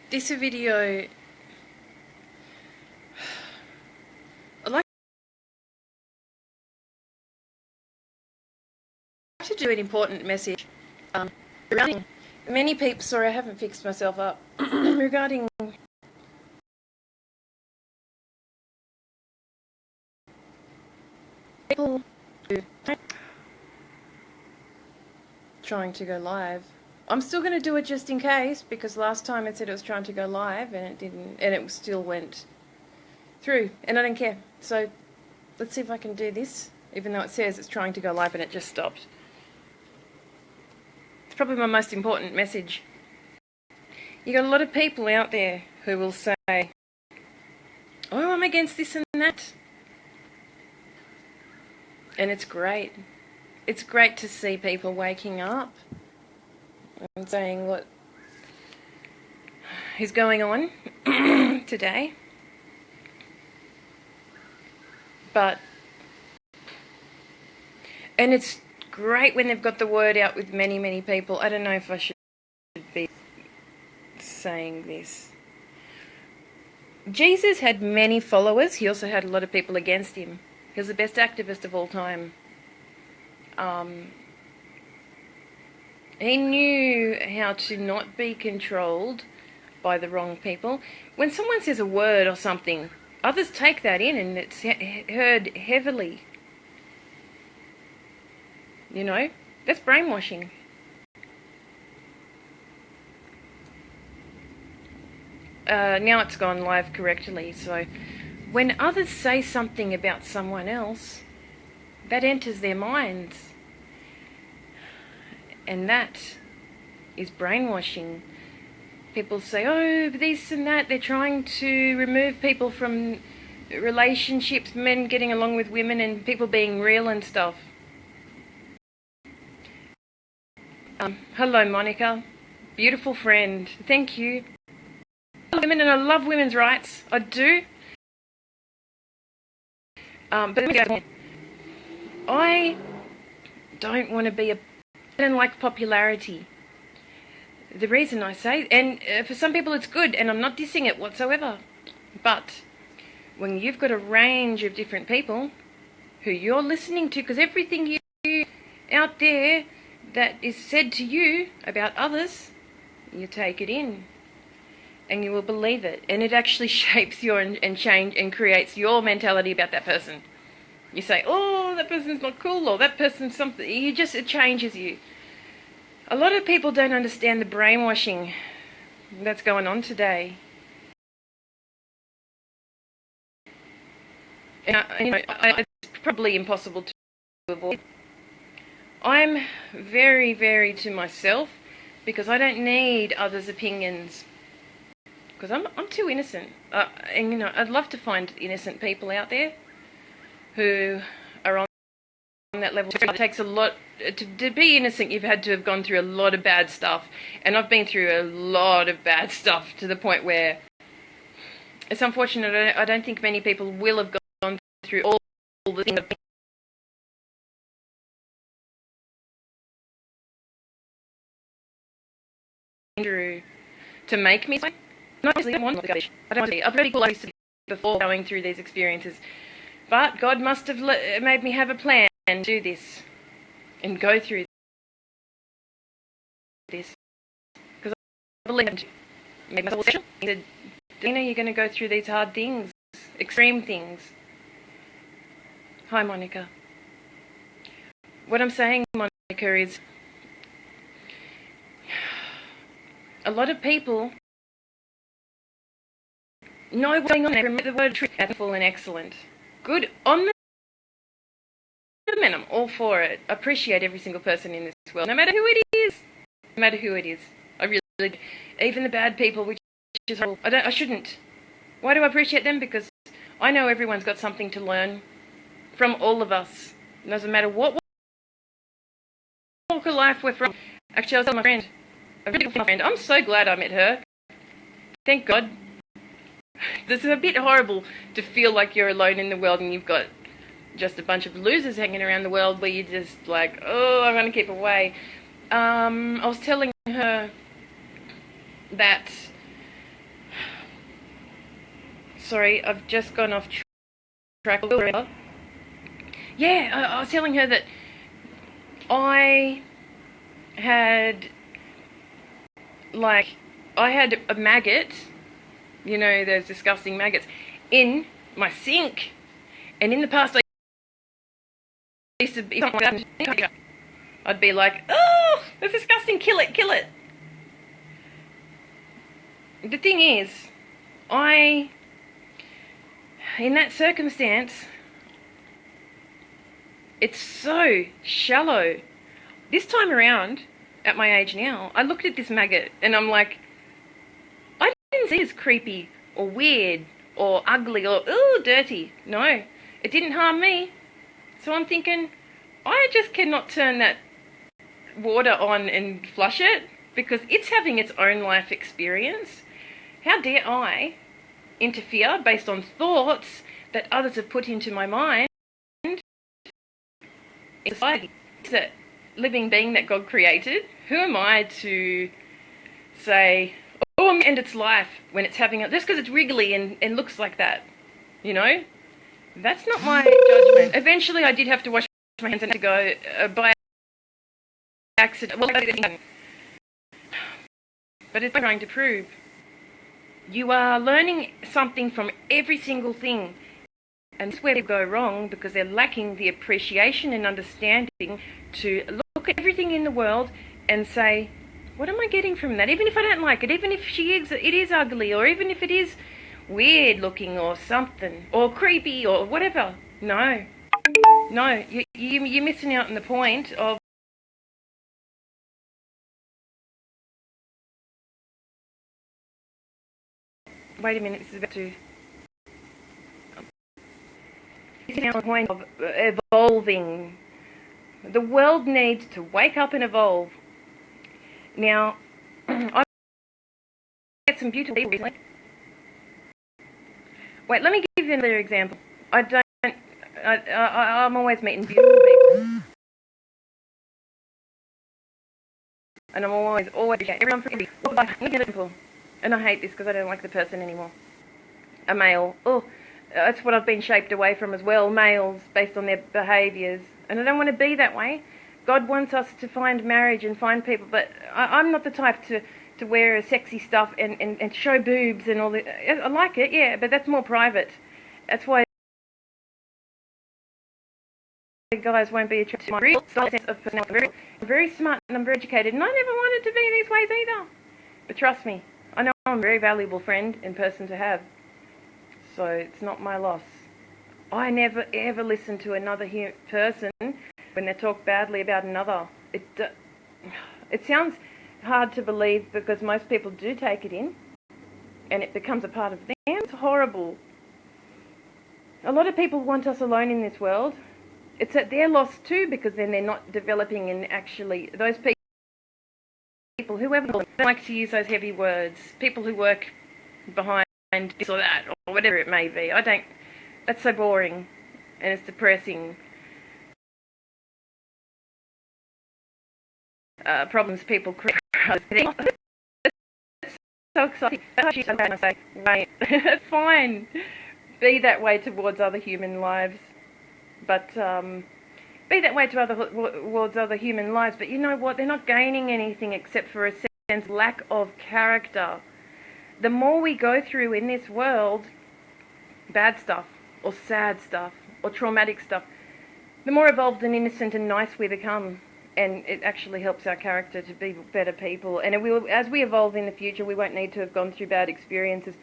This video, I'd like to do an important message regarding many people. Sorry, I haven't fixed myself up. Regarding people who trying to go live. I'm still going to do it just in case, because last time it said it was trying to go live and it didn't, and it still went through, and I don't care. So let's see if I can do this, even though it says it's trying to go live and it just stopped. It's probably my most important message. You got a lot of people out there who will say, oh, I'm against this and that. And it's great. It's great to see people waking up and saying what is going on today. And it's great when they've got the word out with many, many people. I don't know if I should be saying this. Jesus had many followers. He also had a lot of people against him. He was the best activist of all time. He knew how to not be controlled by the wrong people. When someone says a word or something, others take that in and it's heard heavily. You know, that's brainwashing. Now it's gone live correctly, so when others say something about someone else, that enters their minds. And that is brainwashing. People say, oh, this and that. They're trying to remove people from relationships, men getting along with women and people being real and stuff. Hello, Monica. Beautiful friend. Thank you. I love women and I love women's rights. I do. But I don't want to be I don't like popularity. The reason I say, and for some people it's good, and I'm not dissing it whatsoever, but when you've got a range of different people who you're listening to, because everything you out there that is said to you about others, you take it in, and you will believe it, and it actually shapes your and change and creates your mentality about that person. You say, oh, that person's not cool, or that person's something. It changes you. A lot of people don't understand the brainwashing that's going on today. And it's probably impossible to avoid. I'm very, very to myself because I don't need others' opinions. Because I'm too innocent. And I'd love to find innocent people out there who are on that level. It takes a lot to be innocent. You've had to have gone through a lot of bad stuff, and I've been through a lot of bad stuff to the point where it's unfortunate. I don't think many people will have gone through all the things I've been through to make me. Not I want to go. I don't want to be. I've already got used to before going through these experiences. But God must have made me have a plan and do this and go through this. Because I believe him. Made myself special. He said, Davina, you're going to go through these hard things, extreme things. Hi, Monica. What I'm saying, Monica, is a lot of people know what's going on. They remember the word truthful and excellent. Good on them, and I'm all for it. I appreciate every single person in this world, no matter who it is. No matter who it is. I really do. Even the bad people, which is horrible. I shouldn't. Why do I appreciate them? Because I know everyone's got something to learn from all of us. It doesn't matter what walk of life we're from. Actually, I was telling my friend, a really good friend, I'm so glad I met her. Thank God. This is a bit horrible to feel like you're alone in the world and you've got just a bunch of losers hanging around the world where you're just like, oh, I'm going to keep away. I was telling her that, sorry, I've just gone off track. Yeah, I was telling her that I had a maggot, you know, those disgusting maggots, in my sink. And in the past, I used to be something like that. I'd be like, oh, that's disgusting, kill it, kill it. The thing is, in that circumstance, it's so shallow. This time around, at my age now, I looked at this maggot and I'm like, I didn't see it as creepy or weird or ugly or, ooh, dirty. No, it didn't harm me. So I'm thinking, I just cannot turn that water on and flush it because it's having its own life experience. How dare I interfere based on thoughts that others have put into my mind? It's a living being that God created. Who am I to say, oh, I'm going to end its life when it's having it, just because it's wriggly and looks like that, you know? That's not my judgment. Eventually I did have to wash my hands and to go by accident. Well, but it's trying to prove. You are learning something from every single thing. And this is where they go wrong because they're lacking the appreciation and understanding to look at everything in the world and say, what am I getting from that? Even if I don't like it, even if it is ugly, or even if it is weird looking or something, or creepy or whatever. No, you're missing out on the point of wait a minute, this is about to missing out on the point of evolving. The world needs to wake up and evolve. Now, I've met some beautiful people recently. Wait, let me give you another example. I'm always meeting beautiful people. And I'm always everyone from every people. And I hate this because I don't like the person anymore. A male. Oh, that's what I've been shaped away from as well. Males based on their behaviours. And I don't want to be that way. God wants us to find marriage and find people, but I'm not the type to wear sexy stuff and show boobs and all that. I like it, yeah, but that's more private. That's why guys won't be attracted to my real sense of personality. I'm very smart and I'm very educated, and I never wanted to be these ways either. But trust me, I know I'm a very valuable friend and person to have. So it's not my loss. I never ever listen to another person when they talk badly about another. It sounds hard to believe because most people do take it in and it becomes a part of them. It's horrible. A lot of people want us alone in this world. It's at their loss too because then they're not developing and actually those people, whoever like to use those heavy words, people who work behind this or that or whatever it may be. That's so boring and it's depressing. Problems people create. It's so exciting. I say, wait, it's fine. Be that way towards other human lives, but be that way towards other human lives. But you know what? They're not gaining anything except for a sense of lack of character. The more we go through in this world, bad stuff or sad stuff or traumatic stuff, the more evolved and innocent and nice we become. And it actually helps our character to be better people. And as we evolve in the future, we won't need to have gone through bad experiences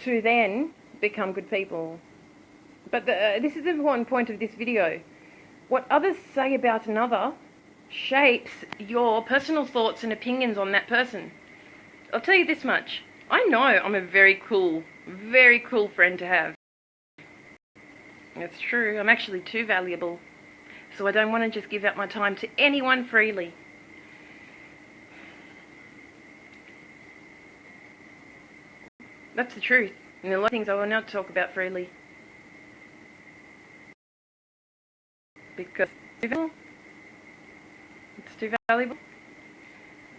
to then become good people. But this is the important point of this video. What others say about another shapes your personal thoughts and opinions on that person. I'll tell you this much. I know I'm a very cool friend to have. It's true. I'm actually too valuable. So I don't want to just give out my time to anyone freely. That's the truth. And there are a lot of things I will not talk about freely. because it's too valuable.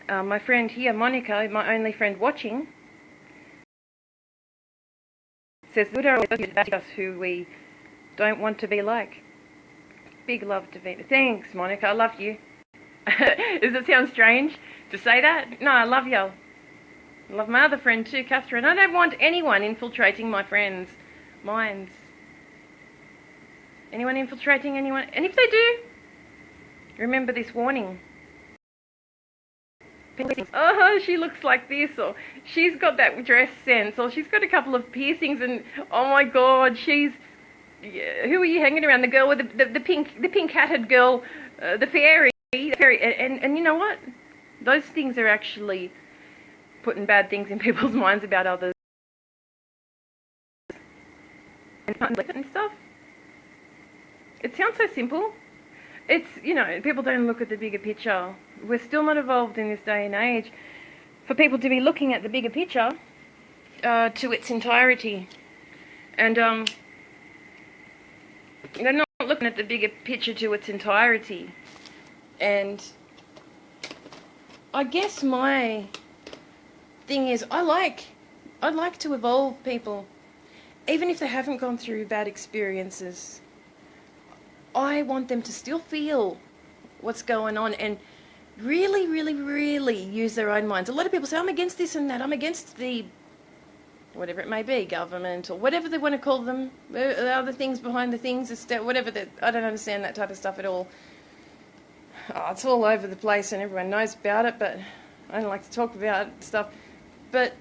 My friend here, Monica, my only friend watching, says good are about us who we don't want to be like. Big love, Davina. Thanks, Monica. I love you. Does it sound strange to say that? No, I love you. I love my other friend too, Catherine. I don't want anyone infiltrating my friends' minds. Anyone infiltrating anyone? And if they do, remember this warning. Oh, she looks like this, or she's got that dress sense, or she's got a couple of piercings, and oh my God, she's... Who are you hanging around? The girl with the pink-hatted girl, the fairy, and you know what? Those things are actually putting bad things in people's minds about others and stuff. It sounds so simple. It's, people don't look at the bigger picture. We're still not evolved in this day and age for people to be looking at the bigger picture to its entirety. And they're not looking at the bigger picture to its entirety. And I guess my thing is I'd like to evolve people, even if they haven't gone through bad experiences. I want them to still feel what's going on and really, really, really use their own minds. A lot of people say, I'm against this and that. I'm against the, whatever it may be, government or whatever they want to call them, the other things behind the things, whatever. I don't understand that type of stuff at all. Oh, it's all over the place and everyone knows about it, but I don't like to talk about stuff. But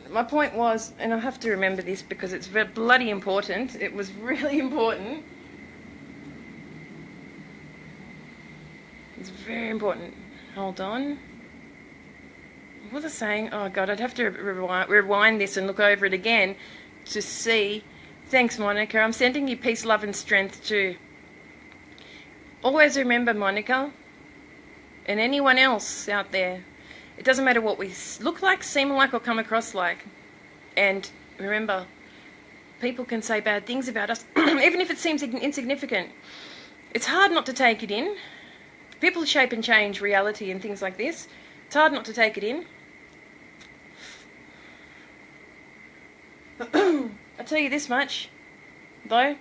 my point was, and I have to remember this because it's very bloody important. It was really important. It's very important. Hold on. What was I saying? Oh, God, I'd have to rewind this and look over it again to see. Thanks, Monica. I'm sending you peace, love, and strength too. Always remember, Monica, and anyone else out there, it doesn't matter what we look like, seem like, or come across like. And remember, people can say bad things about us, even if it seems insignificant. It's hard not to take it in. People shape and change reality and things like this. It's hard not to take it in. I'll tell you this much, though.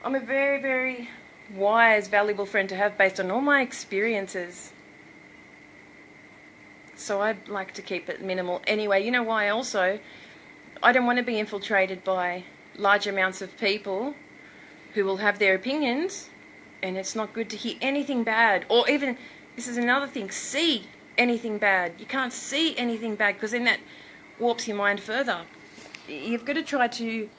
I'm a very, very wise, valuable friend to have based on all my experiences. So I'd like to keep it minimal. Anyway, you know why also? I don't want to be infiltrated by large amounts of people who will have their opinions, and it's not good to hear anything bad, or even, this is another thing, see anything bad. You can't see anything bad because then that warps your mind further. You've got to try to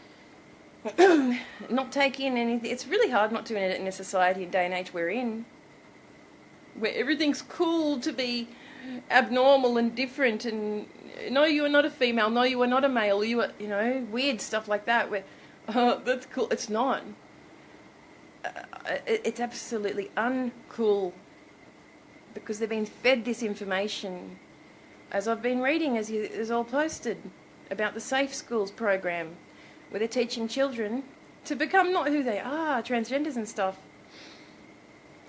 not take in anything. It's really hard not to in a society and day and age we're in, where everything's cool to be abnormal and different, and no, you are not a female, no, you are not a male, you are, weird stuff like that, where, oh, that's cool. It's not. It's absolutely uncool because they've been fed this information, as I've been reading, as all posted, about the Safe Schools program, where they're teaching children to become not who they are, transgenders and stuff.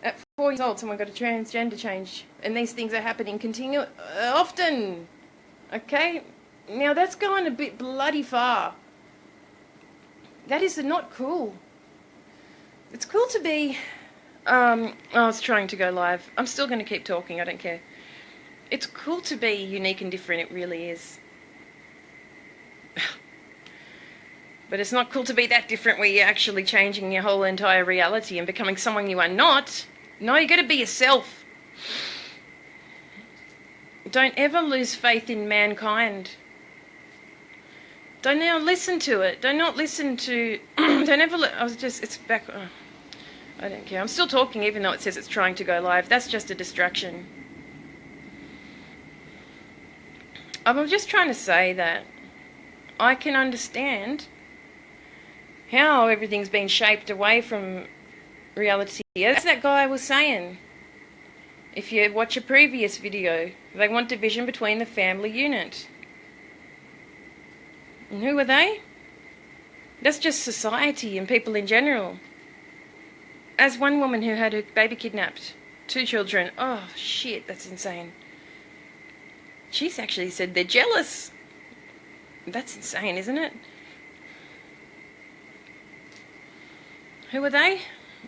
At 4 years old, someone got a transgender change, and these things are happening often. Okay? Now, that's going a bit bloody far. That is not cool. It's cool to be... I was trying to go live. I'm still going to keep talking, I don't care. It's cool to be unique and different, it really is. But it's not cool to be that different where you're actually changing your whole entire reality and becoming someone you are not. No, you got to be yourself. Don't ever lose faith in mankind. Don't now listen to it. Do not listen to... don't ever... it's back... Oh, I don't care. I'm still talking even though it says it's trying to go live. That's just a distraction. I'm just trying to say that I can understand how everything's been shaped away from reality. As that guy was saying, if you watch a previous video, they want division between the family unit. And who are they? That's just society and people in general. As one woman who had her baby kidnapped, 2 children, oh shit, that's insane. She's actually said they're jealous. That's insane, isn't it? Who were they?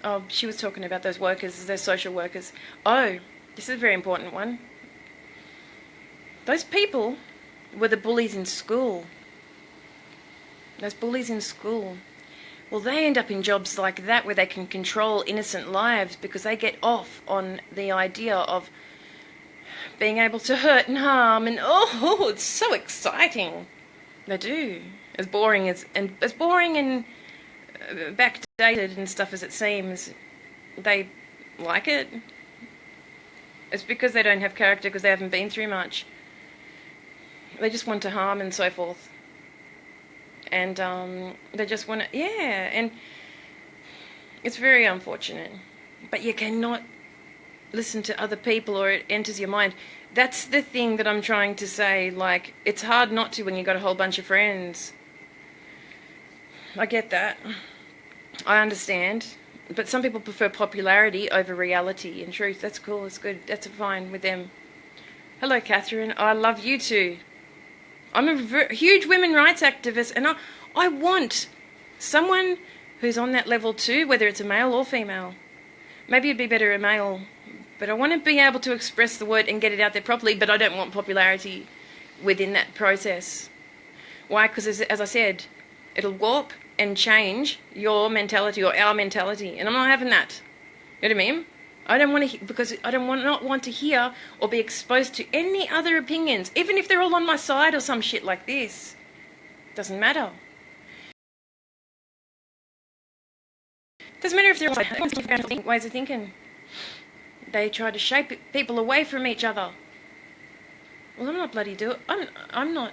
Oh, she was talking about those workers, those social workers. Oh, this is a very important one. Those people were the bullies in school. Those bullies in school. Well, they end up in jobs like that where they can control innocent lives because they get off on the idea of being able to hurt and harm, and oh, it's so exciting. They do. As boring and backdated and stuff as it seems, they like it. It's because they don't have character, because they haven't been through much. They just want to harm and so forth. And they just want to, yeah, and it's very unfortunate. But you cannot listen to other people or it enters your mind. That's the thing that I'm trying to say. Like, it's hard not to when you've got a whole bunch of friends. I get that. I understand. But some people prefer popularity over reality and truth. That's cool, it's good, that's fine with them. Hello, Catherine. I love you too. I'm a huge women's rights activist, and I want someone who's on that level too, whether it's a male or female. Maybe it'd be better a male, but I want to be able to express the word and get it out there properly, but I don't want popularity within that process. Why? Because as I said, it'll warp and change your mentality or our mentality, and I'm not having that. You know what I mean? I don't want to, because I don't not want to hear or be exposed to any other opinions, even if they're all on my side or some shit like this. Doesn't matter. Doesn't matter if they're all different ways of thinking. They try to shape people away from each other. Well, I'm not bloody I'm not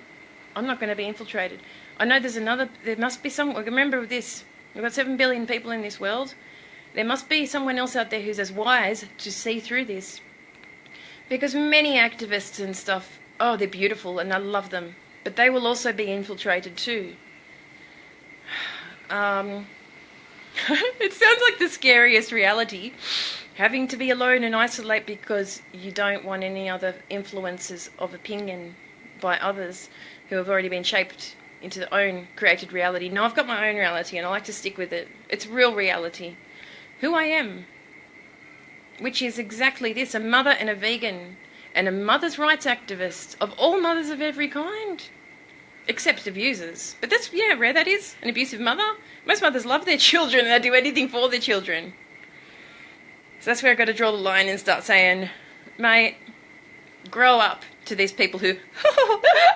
going to be infiltrated. I know there must be some, remember this, we've got 7 billion people in this world. There must be someone else out there who's as wise to see through this. Because many activists and stuff, oh, they're beautiful and I love them. But they will also be infiltrated too. It sounds like the scariest reality. Having to be alone and isolate because you don't want any other influences of opinion by others who have already been shaped into their own created reality. No, I've got my own reality and I like to stick with it. It's real reality. Who I am, which is exactly this, a mother and a vegan, and a mother's rights activist of all mothers of every kind, except abusers. But that's, yeah, rare that is, an abusive mother. Most mothers love their children and they do anything for their children. So that's where I've got to draw the line and start saying, mate, grow up to these people who,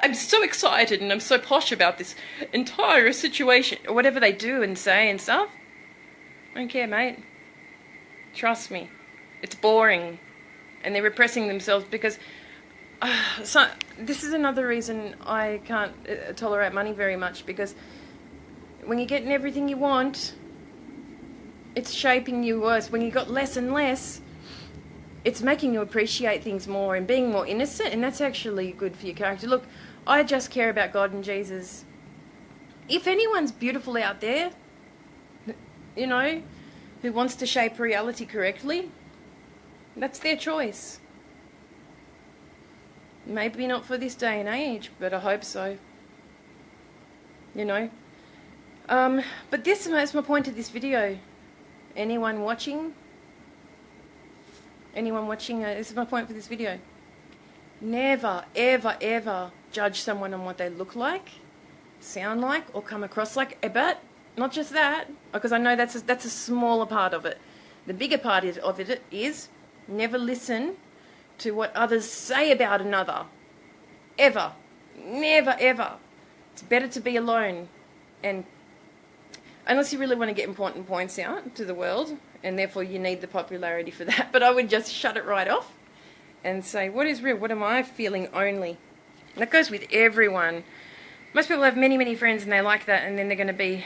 I'm so excited and I'm so posh about this entire situation, or whatever they do and say and stuff. I don't care, mate. Trust me. It's boring. And they're repressing themselves because... so this is another reason I can't tolerate money very much, because when you're getting everything you want, it's shaping you worse. When you got less and less, it's making you appreciate things more and being more innocent, and that's actually good for your character. Look, I just care about God and Jesus. If anyone's beautiful out there, you know, who wants to shape reality correctly, that's their choice. Maybe not for this day and age, but I hope so. You know. But this is my point of this video. Anyone watching? This is my point for this video. Never, ever, ever judge someone on what they look like, sound like, or come across like. But not just that, because I know that's a smaller part of it. The bigger part of it is never listen to what others say about another. Ever. Never, ever. It's better to be alone. And unless you really want to get important points out to the world, and therefore you need the popularity for that. But I would just shut it right off and say, what is real? What am I feeling only? And that goes with everyone. Most people have many, many friends and they like that, and then they're going to be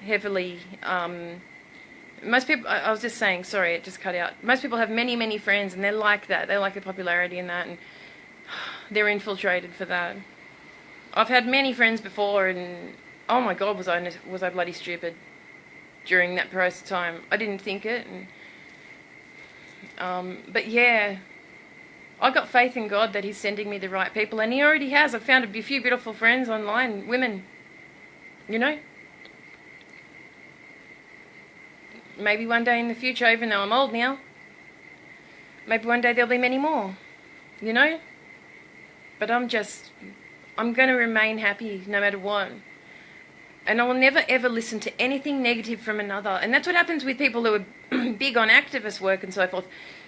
heavily... most people... I was just saying, sorry, it just cut out. Most people have many, many friends and they like that. They like the popularity in that, and they're infiltrated for that. I've had many friends before, and oh my God, was I bloody stupid. during that process of time. I didn't think it. But yeah, I got faith in God that He's sending me the right people, and He already has. I've found a few beautiful friends online, women, you know. Maybe one day in the future, even though I'm old now, maybe one day there'll be many more, you know. But I'm going to remain happy no matter what. And I will never ever listen to anything negative from another. And that's what happens with people who are big on activist work and so forth.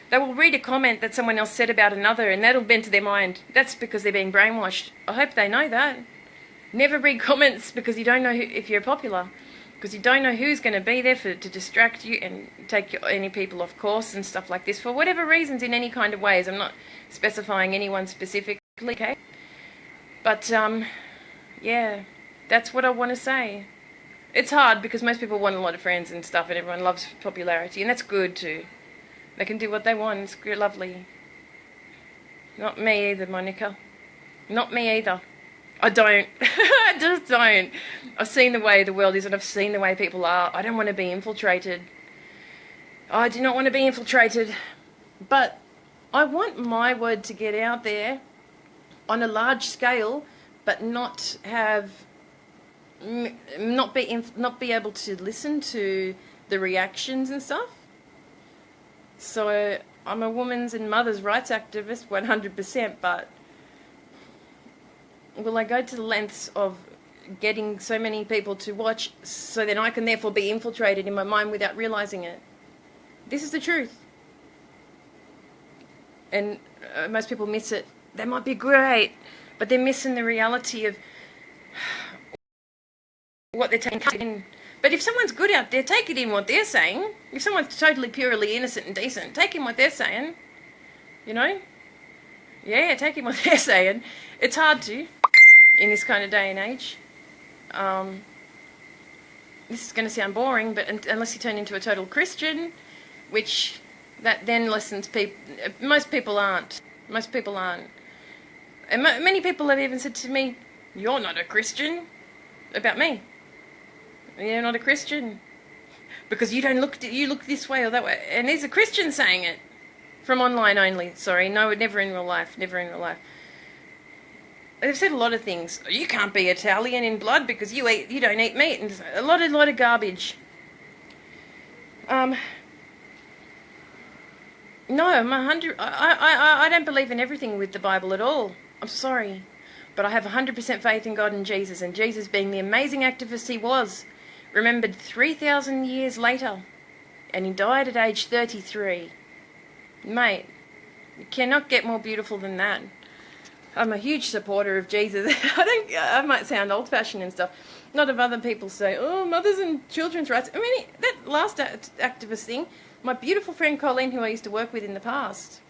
They will read a comment that someone else said about another, and that'll bend to their mind. That's because they're being brainwashed. I hope they know that. Never read comments because you don't know if you're popular. Because you don't know who's going to be there to distract you and take any people off course and stuff like this for whatever reasons in any kind of ways. I'm not specifying anyone specifically, okay? But, yeah, that's what I want to say. It's hard because most people want a lot of friends and stuff, and everyone loves popularity, and that's good too. They can do what they want. It's lovely. Not me either, Monica. Not me either. I don't. I just don't. I've seen the way the world is, and I've seen the way people are. I don't want to be infiltrated. I do not want to be infiltrated. But I want my word to get out there on a large scale, but not have, not be able to listen to the reactions and stuff. So I'm a women's and mother's rights activist, 100%, but will I go to the lengths of getting so many people to watch so then I can therefore be infiltrated in my mind without realizing it? This is the truth. And most people miss it. They might be great, but they're missing the reality of what they're taking in. But if someone's good out there, take it in what they're saying. If someone's totally, purely innocent and decent, take in what they're saying. You know? Yeah, take in what they're saying. It's hard to, in this kind of day and age. This is going to sound boring, but unless you turn into a total Christian, which that then listens people. Most people aren't. Most people aren't. And many people have even said to me, "You're not a Christian," about me. You're not a Christian because you don't look. You look this way or that way, and these are Christians saying it from online only. Sorry, no, never in real life. Never in real life. They've said a lot of things. You can't be Italian in blood because you don't eat meat, and a lot of garbage. No, I'm 100. I don't believe in everything with the Bible at all. I'm sorry, but I have 100% faith in God and Jesus, and Jesus, being the amazing activist he was, remembered 3,000 years later, and he died at age 33. Mate, you cannot get more beautiful than that. I'm a huge supporter of Jesus. I might sound old-fashioned and stuff. Not if other people say, "Oh, mothers and children's rights." I mean, that last activist thing, my beautiful friend Colleen, who I used to work with in the past,